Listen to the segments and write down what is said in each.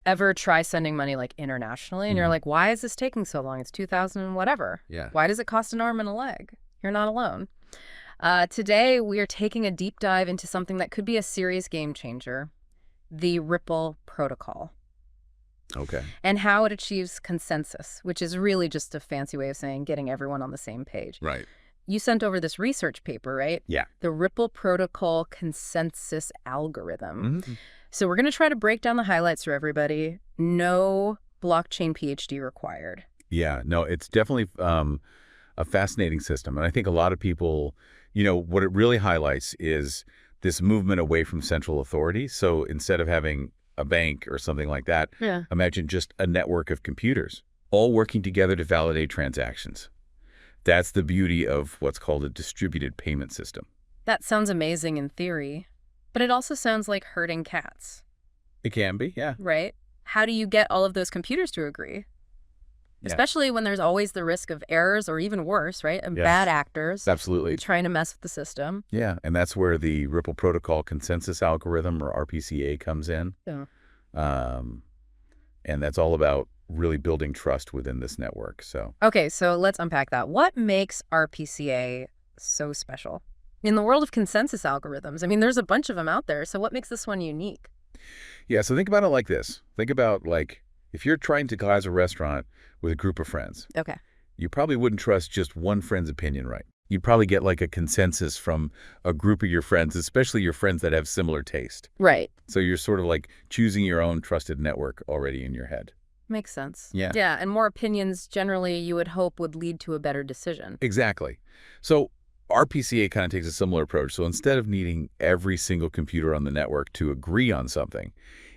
Ever try sending money like internationally and you're like, why is this taking so long? It's 2000 and whatever. Yeah. Why does it cost an arm and a leg? You're not alone. Today, we are taking a deep dive into something that could be a serious game changer, the Ripple protocol. Okay. And how it achieves consensus, which is really just a fancy way of saying getting everyone on the same page. Right. You sent over this research paper, right? Yeah. The Ripple protocol consensus algorithm. Mm-hmm. So we're going to try to break down the highlights for everybody. No blockchain PhD required. Yeah, no, it's definitely a fascinating system. And I think a lot of people, what it really highlights is this movement away from central authority. So instead of having a bank or something like that, imagine just a network of computers all working together to validate transactions. That's the beauty of what's called a distributed payment system. That sounds amazing in theory, but it also sounds like herding cats. It can be, yeah. Right? How do you get all of those computers to agree? Yeah. Especially when there's always the risk of errors or even worse, right? And Yes. bad actors. Absolutely. Trying to mess with the system. Yeah, and that's where the Ripple Protocol Consensus Algorithm, or RPCA, comes in. Yeah. And that's all about really building trust within this network. So Okay, so let's unpack that. What makes RPCA so special? In the world of consensus algorithms, I mean, there's a bunch of them out there. So what makes this one unique? yeah, so think about it like this. Think about if you're trying to glass a restaurant with a group of friends, Okay. you probably wouldn't trust just one friend's opinion, right? You'd probably get a consensus from a group of your friends, especially your friends that have similar taste. Right. So you're sort of choosing your own trusted network already in your head. Makes sense. Yeah. Yeah, and more opinions generally you would hope would lead to a better decision. Exactly. So RPCA kind of takes a similar approach. So instead of needing every single computer on the network to agree on something,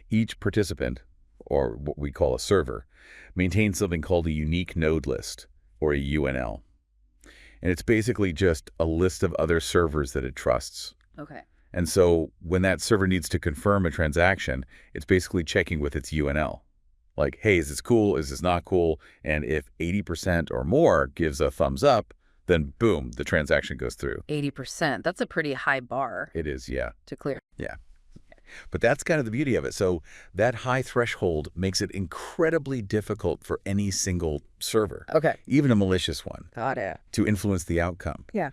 each participant, or what we call a server, maintains something called a unique node list, or a UNL. And it's basically just a list of other servers that it trusts. Okay. And so when that server needs to confirm a transaction, it's basically checking with its UNL. Hey, is this cool? Is this not cool? And if 80% or more gives a thumbs up, then boom, the transaction goes through. 80%. That's a pretty high bar It is, yeah. to clear. Yeah. But that's kind of the beauty of it. So that high threshold makes it incredibly difficult for any single server, Okay. even a malicious one, Got it. to influence the outcome. Yeah.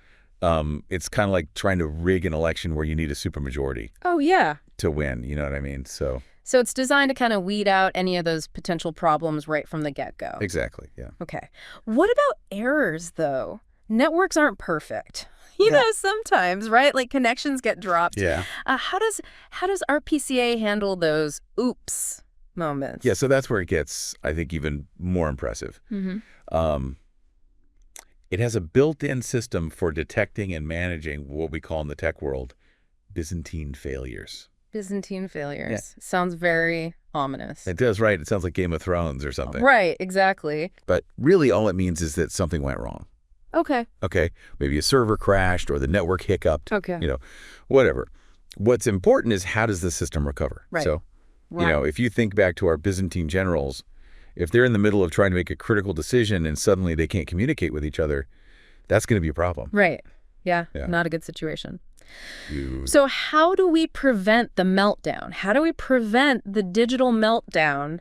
It's kind of like trying to rig an election where you need a supermajority Oh, yeah. to win. You know what I mean? So So it's designed to kind of weed out any of those potential problems right from the get-go. exactly, yeah. Okay. What about errors, though? Networks aren't perfect. Yeah. Sometimes, right? Connections get dropped. Yeah. How does RPCA handle those oops moments? Yeah, so that's where it gets, I think, even more impressive. Mm-hmm. It has a built-in system for detecting and managing what we call in the tech world Byzantine failures. Byzantine failures. Sounds very ominous. It does, right? It sounds like Game of Thrones or something. Right, exactly. But really all it means is that something went wrong. Okay. Okay, maybe a server crashed or the network hiccuped, Okay. Whatever. What's important is how does the system recover? Right. So, Right. if you think back to our Byzantine generals, if they're in the middle of trying to make a critical decision and suddenly they can't communicate with each other, that's going to be a problem. Right. Yeah, Yeah. not a good situation. You- So how do we prevent the meltdown? How do we prevent the digital meltdown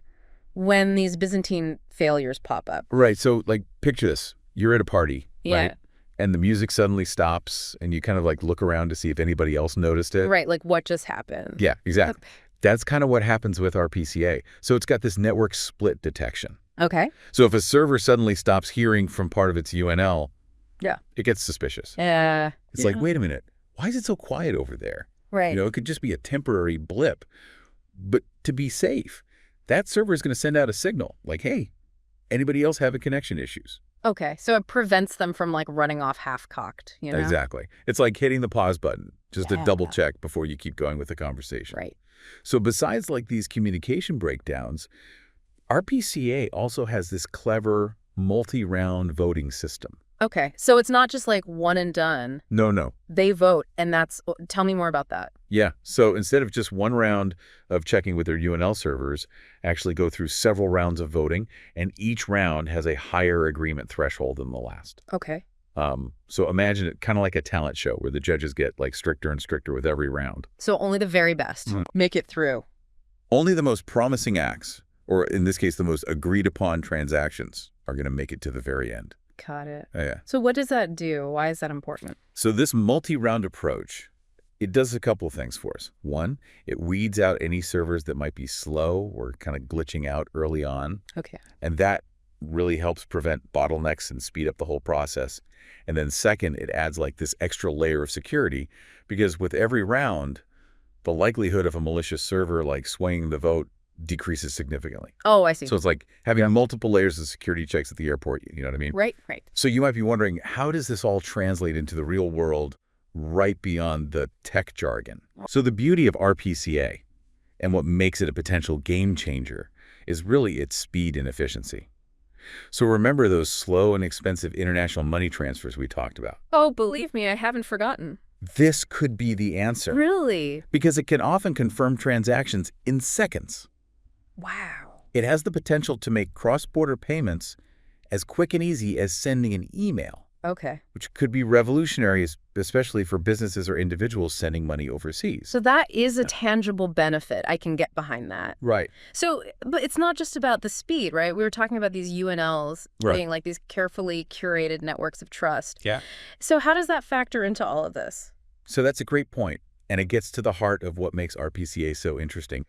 when these Byzantine failures pop up? Right, so picture this. You're at a party, Yeah. right? And the music suddenly stops and you kind of look around to see if anybody else noticed it. Right, what just happened? Yeah, exactly. That's kind of what happens with RPCA. So it's got this network split detection. Okay. So if a server suddenly stops hearing from part of its UNL, Yeah. it gets suspicious. Yeah. It's wait a minute, why is it so quiet over there? Right. It could just be a temporary blip. But to be safe, that server is going to send out a signal hey, anybody else having connection issues? Okay, so it prevents them from running off half-cocked, Exactly. It's like hitting the pause button just to Yeah. double check before you keep going with the conversation. Right. So besides these communication breakdowns, RPCA also has this clever multi-round voting system. Okay, so it's not just one and done. No. They vote, and tell me more about that. Yeah. So instead of just one round of checking with their UNL servers, actually go through several rounds of voting, and each round has a higher agreement threshold than the last. Okay. So imagine it kind of like a talent show where the judges get stricter and stricter with every round. So only the very best make it through. Only the most promising acts, or in this case, the most agreed upon transactions, are going to make it to the very end. Got it. Yeah. So what does that do? Why is that important? So this multi-round approach, it does a couple of things for us. One, it weeds out any servers that might be slow or kind of glitching out early on. Okay. And that really helps prevent bottlenecks and speed up the whole process. And then second, it adds like this extra layer of security because with every round, the likelihood of a malicious server like swaying the vote decreases significantly. Oh, I see. So it's like having multiple layers of security checks at the airport, you know what I mean? Right, right. So you might be wondering, how does this all translate into the real world right beyond the tech jargon? So the beauty of RPCA and what makes it a potential game changer is really its speed and efficiency. So remember those slow and expensive international money transfers we talked about? Oh, believe me, I haven't forgotten. This could be the answer. Really? Because it can often confirm transactions in seconds. Wow. It has the potential to make cross-border payments as quick and easy as sending an email, Okay. which could be revolutionary, especially for businesses or individuals sending money overseas. So that is a tangible benefit. I can get behind that. Right. So, but it's not just about the speed, right? We were talking about these UNLs Right. being like these carefully curated networks of trust. Yeah. So how does that factor into all of this? So that's a great point, and it gets to the heart of what makes RPCA so interesting.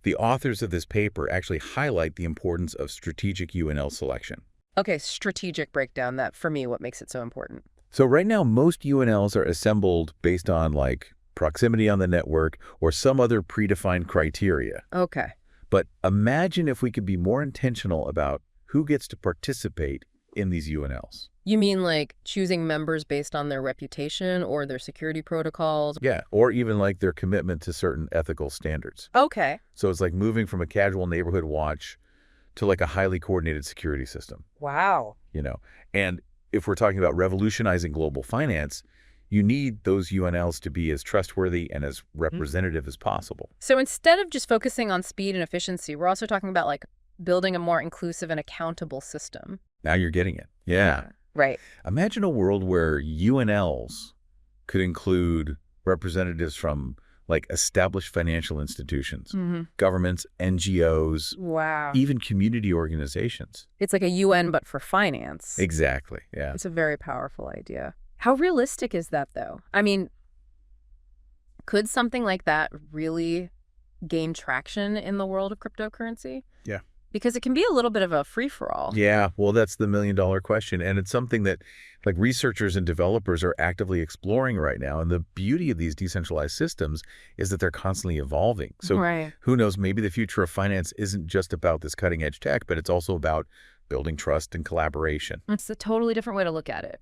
The authors of this paper actually highlight the importance of strategic UNL selection. Okay, strategic breakdown. That, for me, what makes it so important. So right now, most UNLs are assembled based on like proximity on the network or some other predefined criteria. Okay. But imagine if we could be more intentional about who gets to participate in these UNLs. You mean like choosing members based on their reputation or their security protocols? Yeah, or even like their commitment to certain ethical standards. Okay. So it's like moving from a casual neighborhood watch to like a highly coordinated security system, Wow. you know. And if we're talking about revolutionizing global finance, you need those UNLs to be as trustworthy and as representative as possible. So instead of just focusing on speed and efficiency, we're also talking about like building a more inclusive and accountable system. Now you're getting it. Yeah. Right. Imagine a world where UNLs could include representatives from like established financial institutions, governments, NGOs, Wow. even community organizations. It's like a UN, but for finance. Exactly. Yeah. It's a very powerful idea. How realistic is that, though? I mean, could something like that really gain traction in the world of cryptocurrency? Yeah. Because it can be a little bit of a free-for-all. Yeah, well, that's the million-dollar question. And it's something that like researchers and developers are actively exploring right now. And the beauty of these decentralized systems is that they're constantly evolving. So Right. who knows, maybe the future of finance isn't just about this cutting-edge tech, but it's also about building trust and collaboration. It's a totally different way to look at it.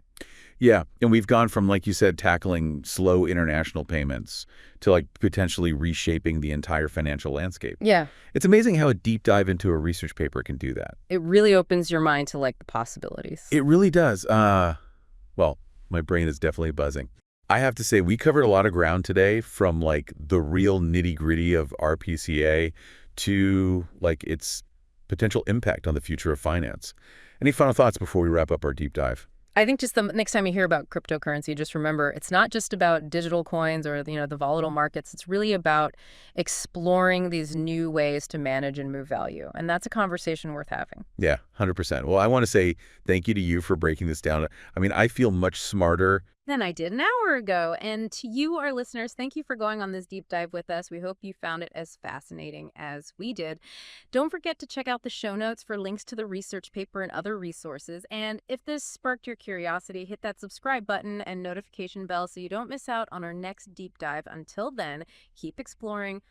Yeah, and we've gone from, like you said, tackling slow international payments to like potentially reshaping the entire financial landscape. Yeah. It's amazing how a deep dive into a research paper can do that. It really opens your mind to like the possibilities. It really does. Well, my brain is definitely buzzing. I have to say, we covered a lot of ground today, from like the real nitty-gritty of RPCA to like its potential impact on the future of finance. Any final thoughts before we wrap up our deep dive? I think just the next time you hear about cryptocurrency, just remember it's not just about digital coins or, the volatile markets. It's really about exploring these new ways to manage and move value. And that's a conversation worth having. Yeah, 100%. Well, I want to say thank you to you for breaking this down. I mean, I feel much smarter Than I did an hour ago. And to you, our listeners, thank you for going on this deep dive with us. We hope you found it as fascinating as we did. Don't forget to check out the show notes for links to the research paper and other resources. And if this sparked your curiosity, hit that subscribe button and notification bell so you don't miss out on our next deep dive. Until then, keep exploring,